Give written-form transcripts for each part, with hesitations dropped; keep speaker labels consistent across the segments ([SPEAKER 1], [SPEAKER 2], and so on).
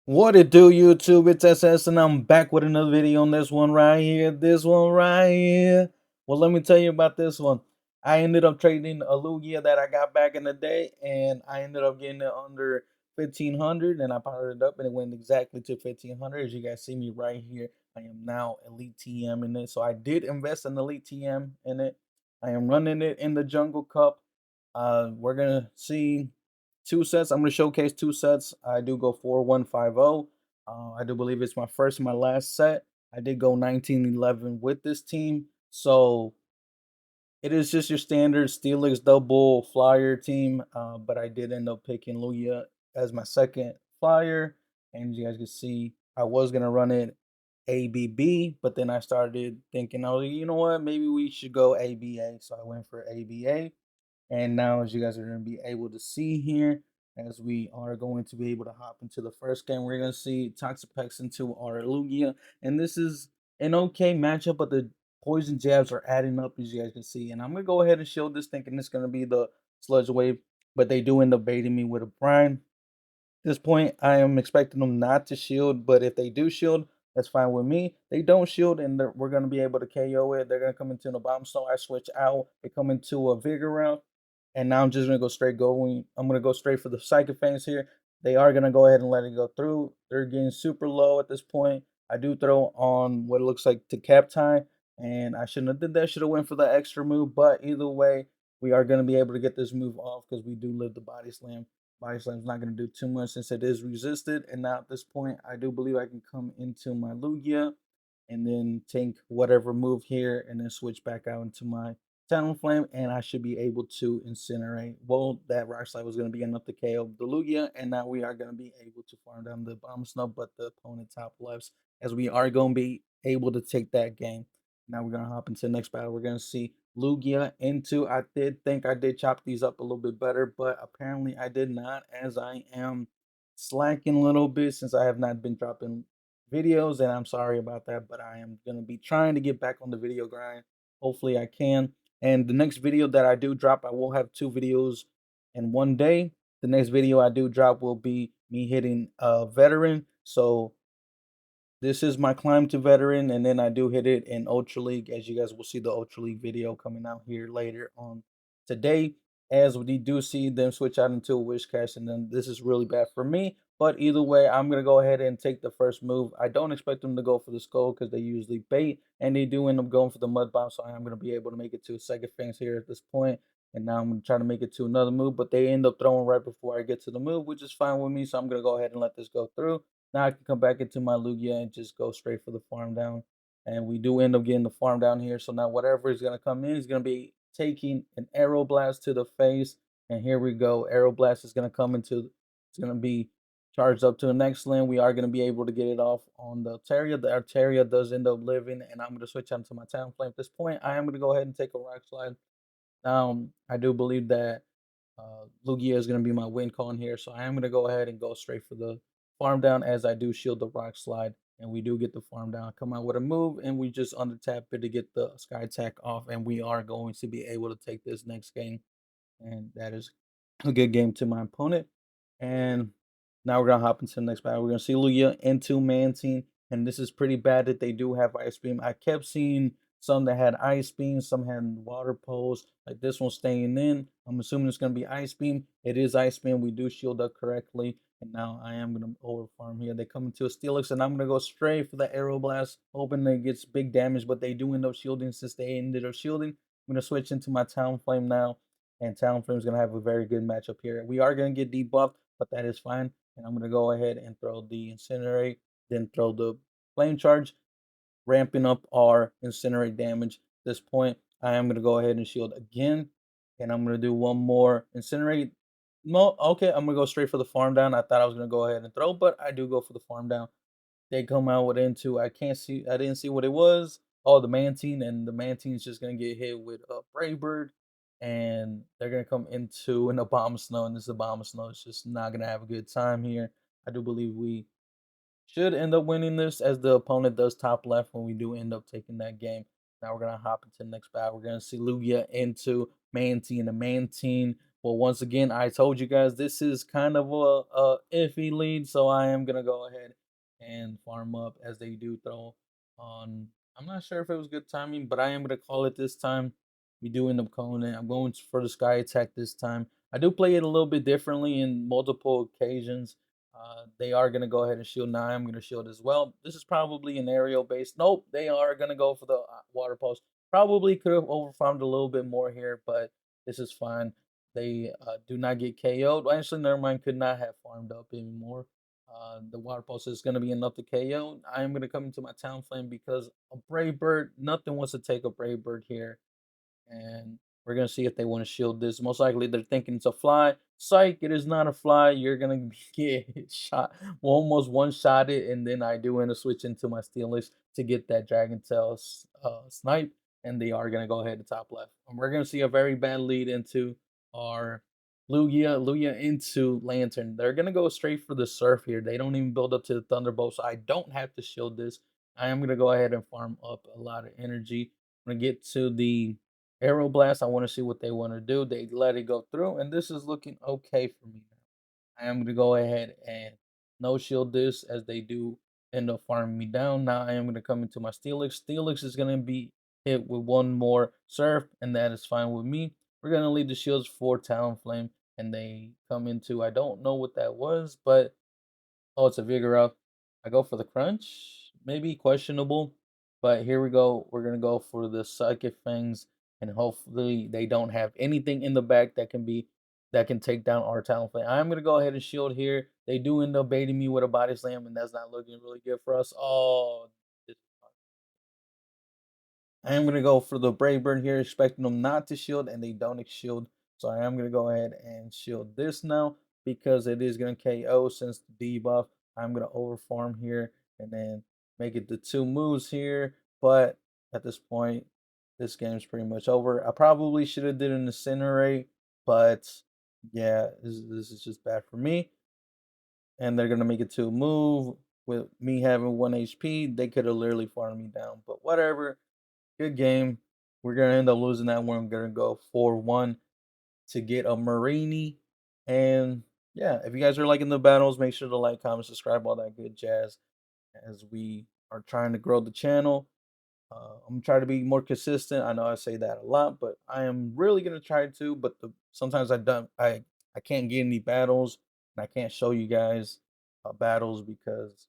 [SPEAKER 1] What it do, YouTube? It's SS, and I'm back with another video on this one right here. This one right here. Well, let me tell you about this one. I ended up trading a Lugia that I got back in the day, and I ended up getting it under 1500, and I powered it up, and it went exactly to 1500. As you guys see me right here, I am now Elite TM in it. So I did invest in Elite TM in it. I am running it in the Jungle Cup. We're gonna see two sets. I'm going to showcase two sets. I do go 4150. I do believe it's my first and my last set. I did go 1911 with this team. So it is just your standard Steelix double flyer team. But I did end up picking Lugia as my second flyer. And you guys can see I was going to run it ABB, but then I started thinking, oh, you know what? Maybe we should go ABA. So I went for ABA. And now, as you guys are going to be able to see here, as we are going to be able to hop into the first game, we're going to see Toxapex into our Lugia. And this is an okay matchup, but the poison jabs are adding up, as you guys can see. And I'm going to go ahead and shield this, thinking it's going to be the Sludge Wave, but they do end up baiting me with a Prime. At this point, I am expecting them not to shield, but if they do shield, that's fine with me. They don't shield, and we're going to be able to KO it. They're going to come into the bomb stone. I switch out. They come into a Vigor round, and now I'm just going to go straight going. I'm going to go straight for the Psychic Fangs here. They are going to go ahead and let it go through. They're getting super low at this point. I do throw on what it looks like to cap time, and I shouldn't have did that. Should have went for the extra move, but either way, we are going to be able to get this move off because we do live the body slam. Body Slam's not going to do too much since it is resisted. And now at this point, I do believe I can come into my Lugia and then take whatever move here and then switch back out into my Talonflame. And I should be able to incinerate. Well, that Rock Slide was going to be enough to KO the Lugia. And now we are going to be able to farm down the Bomb Snub, but the opponent top lefts, as we are going to be able to take that game. Now we're going to hop into the next battle. We're going to see Lugia into. I did think I did chop these up a little bit better, but apparently I did not, as I am slacking a little bit since I have not been dropping videos, and I'm sorry about that, but I am going to be trying to get back on the video grind. Hopefully I can. And the next video that I do drop, I will have two videos in one day. The next video I do drop will be me hitting a veteran. So this is my climb to veteran, and then I do hit it in Ultra League, as you guys will see the Ultra League video coming out here later on today. As we do see them switch out into a Wish Cash, and then this is really bad for me. But either way, I'm gonna go ahead and take the first move. I don't expect them to go for the skull because they usually bait, and they do end up going for the mud bomb. So I am gonna be able to make it to a second phase here at this point. And now I'm gonna try to make it to another move, but they end up throwing right before I get to the move, which is fine with me. So I'm gonna go ahead and let this go through. Now I can come back into my Lugia and just go straight for the farm down. And we do end up getting the farm down here. So now whatever is going to come in is going to be taking an Arrow Blast to the face. And here we go. Arrow Blast is going to come into, it's going to be charged up to the next lane. We are going to be able to get it off on the Altaria. The Altaria does end up living. And I'm going to switch on to my Talonflame. At this point, I am going to go ahead and take a Rock Slide. I do believe that Lugia is going to be my win con here, so I am going to go ahead and go straight for the farm down as I do shield the Rock Slide, and we do get the farm down. Come out with a move, and we just under tap it to get the Sky Attack off, and we are going to be able to take this next game, and that is a good game to my opponent. And now we're gonna hop into the next battle. We're gonna see Lugia into Mantine, and this is pretty bad that they do have Ice Beam. I kept seeing some that had Ice Beam, some had Water Pulse, like this one staying in. I'm assuming it's gonna be Ice Beam. It is Ice Beam. We do shield up correctly, and now I am gonna over farm here. They come into a Steelix, and I'm gonna go straight for the Arrow Blast, hoping it gets big damage, but they do end up shielding since they ended up shielding. I'm gonna switch into my Talonflame now, and Talonflame is gonna have a very good matchup here. We are gonna get debuffed, but that is fine. And I'm going to go ahead and throw the Incinerate, then throw the Flame Charge, ramping up our Incinerate damage. At this point, I am going to go ahead and shield again, and I'm going to do one more Incinerate. No, okay, I'm going to go straight for the farm down. I thought I was going to go ahead and throw, but I do go for the farm down. They come out with into, I can't see, I didn't see what it was. Oh, the Mantine, and the Mantine's just going to get hit with a Brave Bird, and they're gonna come into an Abomasnow, and this Abomasnow is just not gonna have a good time here. I do believe we should end up winning this as the opponent does top left when we do end up taking that game. Now we're gonna hop into the next battle. We're gonna see Lugia into Mantine. The Mantine Well, once again, I told you guys this is kind of a iffy lead, so I am gonna go ahead and farm up as they do throw on. I'm not sure if it was good timing, but I am gonna call it this time. We do end up calling it. I'm going for the sky attack this time. I do play it a little bit differently in multiple occasions. They are gonna go ahead and shield. Now I'm gonna shield as well. This is probably an aerial base. Nope, they are gonna go for the water pulse. Probably could have overfarmed a little bit more here, but this is fine. They do not get KO'd. Well, actually, never mind. Could not have farmed up anymore. The water pulse is going to be enough to KO. I am going to come into my Talonflame because a Brave Bird, nothing wants to take a Brave Bird here, and we're gonna see if they want to shield this. Most likely, they're thinking it's a fly. Psych! It is not a fly. You're gonna get shot. Well, almost one shot it, and then I do end up switch into my Steelix to get that Dragon Tail snipe, and they are gonna go ahead to top left. And we're gonna see a very bad lead into our Lugia into Lantern. They're gonna go straight for the Surf here. They don't even build up to the Thunderbolt, so I don't have to shield this. I am gonna go ahead and farm up a lot of energy. I'm gonna get to the Aeroblast. I want to see what they want to do. They let it go through, and this is looking okay for me now. I am going to go ahead and no shield this as they do end up farming me down. Now I am going to come into my Steelix. Steelix is going to be hit with one more Surf, and that is fine with me. We're going to leave the shields for Talonflame, and they come into, I don't know what that was, but oh, it's a Vigoroth. I go for the crunch. Maybe questionable. But here we go. We're going to go for the Psychic Fangs. And hopefully they don't have anything in the back that can take down our Talonflame. I'm going to go ahead and shield here. They do end up baiting me with a body slam, and that's not looking really good for us. Oh, I am going to go for the Brave Bird here, expecting them not to shield, and they don't shield. So I am going to go ahead and shield this now because it is going to KO since the debuff. I'm going to overfarm here and then make it the 2 moves here. But at this point, this game's pretty much over. I probably should have did an Incinerate, but yeah, this is just bad for me. And they're going to make it to a move with me having 1 HP. They could have literally farmed me down, but whatever. Good game. We're gonna end up losing that one. I'm gonna go 4-1 to get a Marini. And yeah, if you guys are liking the battles, make sure to like, comment, subscribe, all that good jazz. As we are trying to grow the channel, I'm trying to be more consistent. I know I say that a lot, but I am really gonna try to. But sometimes I can't get any battles, and I can't show you guys battles because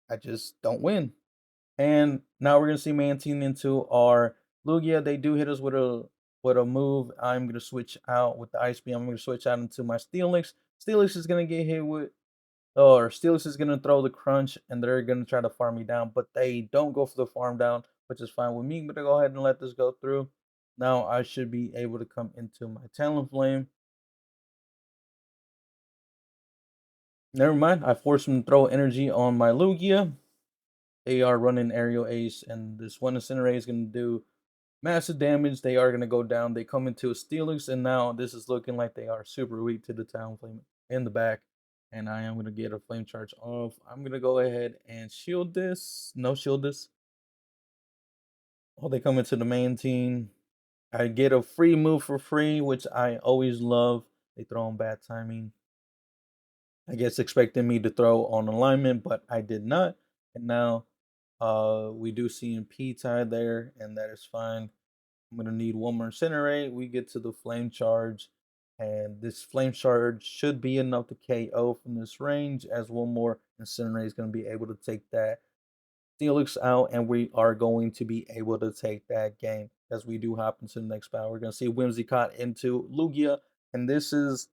[SPEAKER 1] I just don't win. And now we're gonna see Mantine into our Lugia. They do hit us with a move. I'm gonna switch out with the Ice Beam. I'm gonna switch out into my Steelix. Steelix is gonna get hit with, or Steelix is gonna throw the crunch, and they're gonna try to farm me down, but they don't go for the farm down, which is fine with me. But to go ahead and let this go through. Now I should be able to come into my Talonflame. Never mind. I forced him to throw energy on my Lugia. They are running aerial ace, and this one Incinerate is gonna do massive damage. They are going to go down. They come into a Steelix, and now this is looking like they are super weak to the Talonflame in the back. And I am going to get a Flame Charge off. I'm going to go ahead and shield this. No, shield this. Oh, they come into the Mantine. I get a free move for free, which I always love. They throw on bad timing. I guess expecting me to throw on alignment, but I did not. And now we do see an P tie there, and that is fine. I'm gonna need one more Incinerate. We get to the Flame Charge, and this Flame Charge should be enough to KO from this range, as one more Incinerate is gonna be able to take that Steelix out, and we are going to be able to take that game as we do hop into the next battle. We're gonna see Whimsicott into Lugia, and this is,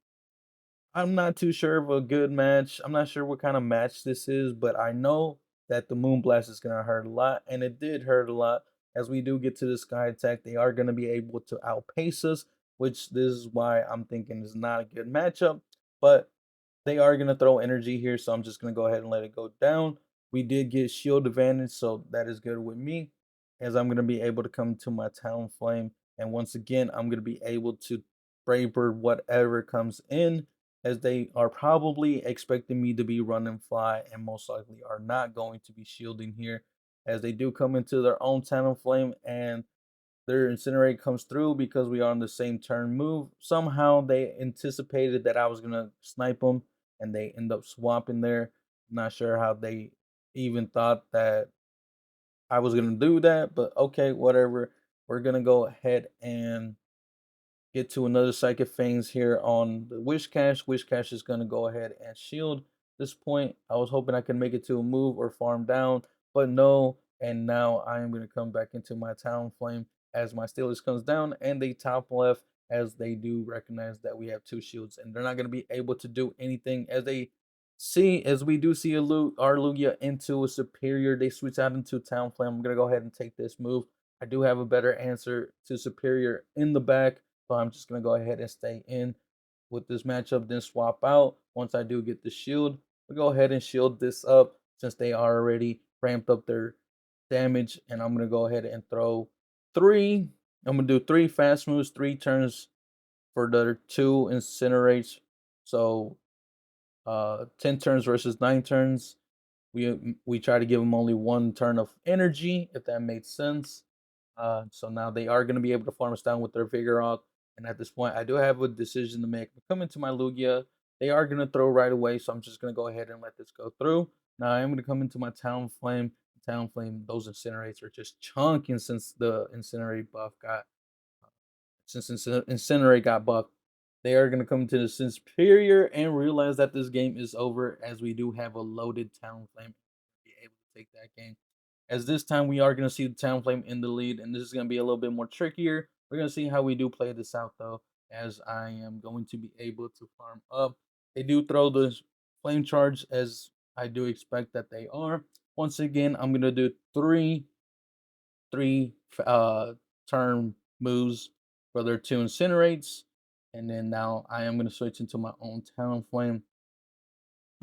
[SPEAKER 1] I'm not too sure of a good match. I'm not sure what kind of match this is, but I know that the Moonblast is going to hurt a lot, and it did hurt a lot. As we do get to the Sky Attack, they are going to be able to outpace us, which this is why I'm thinking is not a good matchup. But they are going to throw energy here, so I'm just going to go ahead and let it go down. We did get shield advantage, so that is good with me, as I'm going to be able to come to my Talonflame. And once again, I'm going to be able to Brave Bird whatever comes in, as they are probably expecting me to be running fly and most likely are not going to be shielding here, as they do come into their own Talonflame, and their Incinerate comes through because we are on the same turn move. Somehow they anticipated that I was gonna snipe them, and they end up swapping there. Not sure how they even thought that I was gonna do that, but okay, whatever. We're gonna go ahead and get to another Psychic Fangs here on the Wish Cache. Wish Cache is going to go ahead and shield this point. I was hoping I could make it to a move or farm down, but no. And now I am going to come back into my Talonflame as my Steelers comes down, and they top left as they do recognize that we have two shields, and they're not going to be able to do anything as they see, as we do see our Lugia into a superior. They switch out into Talonflame. I'm going to go ahead and take this move. I do have a better answer to superior in the back, so I'm just going to go ahead and stay in with this matchup, then swap out. Once I do get the shield, we'll go ahead and shield this up since they already ramped up their damage. And I'm going to go ahead and throw three. I'm going to do three fast moves, 3 turns for the 2 incinerates. So 10 turns versus 9 turns. We try to give them only 1 turn of energy, if that makes sense. So now they are going to be able to farm us down with their Vigoroth. And at this point, I do have a decision to make. Come into my Lugia. They are going to throw right away, so I'm just going to go ahead and let this go through. Now I am going to come into my Talonflame. Talonflame, those Incinerates are just chunking since the Incinerate buff got since Incinerate got buffed. They are going to come to the Superior and realize that this game is over, as we do have a loaded Talonflame to be able to take that game. As this time we are going to see the Talonflame in the lead, and this is going to be a little bit more trickier. We're going to see how we do play this out, though, as I am going to be able to farm up. They do throw the Flame Charge, as I do expect that they are. Once again, I'm going to do three turn moves for their 2 incinerates. And then now I am going to switch into my own Talonflame.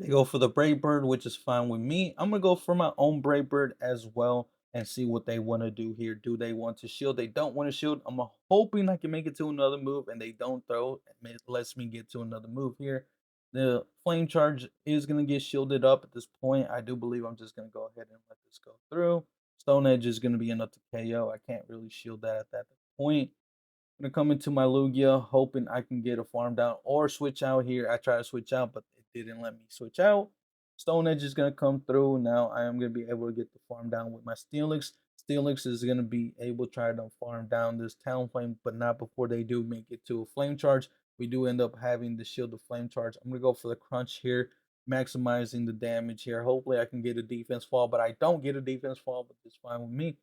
[SPEAKER 1] They go for the Brave Bird, which is fine with me. I'm going to go for my own Brave Bird as well and see what they want to do here. Do they want to shield? They don't want to shield. I'm hoping I can make it to another move, and they don't throw. It lets me get to another move here. The Flame Charge is going to get shielded up at this point. I do believe I'm just going to go ahead and let this go through. Stone Edge is going to be enough to KO. I can't really shield that at that point. I'm gonna come into my Lugia, hoping I can get a farm down or switch out here. I tried to switch out, but it didn't let me switch out. Stone Edge is gonna come through. Now I am gonna be able to get the farm down with my Steelix. Steelix is gonna be able to try to farm down this Talonflame, but not before they do make it to a Flame Charge. We do end up having the shield of Flame Charge. I'm gonna go for the crunch here, maximizing the damage here. Hopefully I can get a defense fall, but I don't get a defense fall, but it's fine with me. At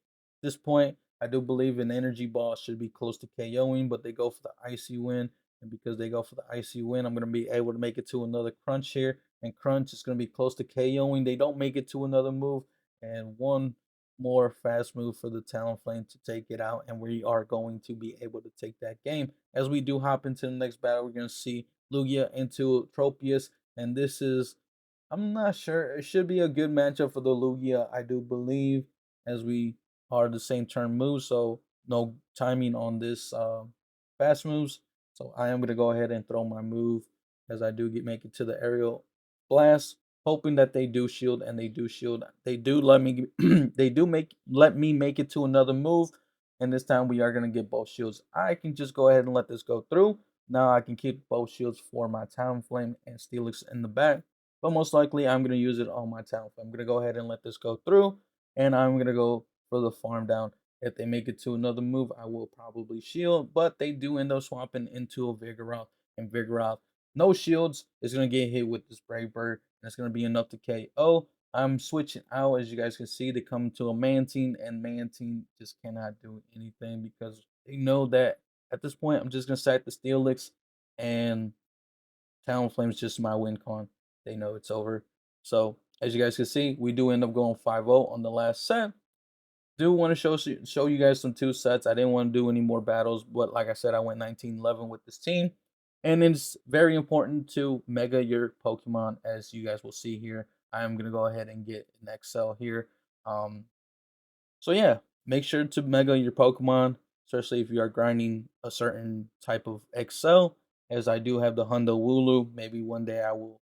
[SPEAKER 1] this point, I do believe an energy ball should be close to KOing, but they go for the icy win. And because they go for the icy win, I'm going to be able to make it to another crunch here. And crunch is going to be close to KOing. They don't make it to another move. And one more fast move for the Talonflame to take it out. And we are going to be able to take that game. As we do hop into the next battle, we're going to see Lugia into Tropius. And this is, I'm not sure. It should be a good matchup for the Lugia, I do believe, as we are the same turn moves, so no timing on this fast moves. So I am going to go ahead and throw my move as I do make it to the aerial blast, hoping that they do shield, and they do shield. They do let me let me make it to another move, and this time we are going to get both shields. I can just go ahead and let this go through. Now I can keep both shields for my Talonflame and Steelix in the back, but most likely I'm going to use it on my Talonflame. I'm going to go ahead and let this go through, and I'm going to go for the farm down. If they make it to another move, I will probably shield, but they do end up swapping into a Vigoroth, and Vigoroth, no shields, is going to get hit with this Brave Bird, and it's going to be enough to KO. I'm switching out, as you guys can see. They come to a Mantine, and Mantine just cannot do anything because they know that at this point, I'm just going to sack the Steelix, and Talonflame is just my win con. They know it's over. So, as you guys can see, we do end up going 5-0 on the last set. Do want to show you guys some 2 sets. I didn't want to do any more battles, but like I said, I went 19-11 with this team. And it's very important to mega your Pokemon, as you guys will see here. I am going to go ahead and get an Excel here. So yeah, make sure to mega your Pokemon, especially if you are grinding a certain type of Excel, as I do have the Hundo Wooloo. Maybe one day I will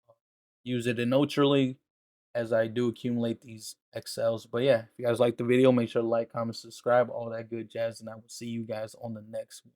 [SPEAKER 1] use it in Ultra League. as I do accumulate these XLs. But yeah, if you guys like the video, make sure to like, comment, subscribe, all that good jazz, and I will see you guys on the next one.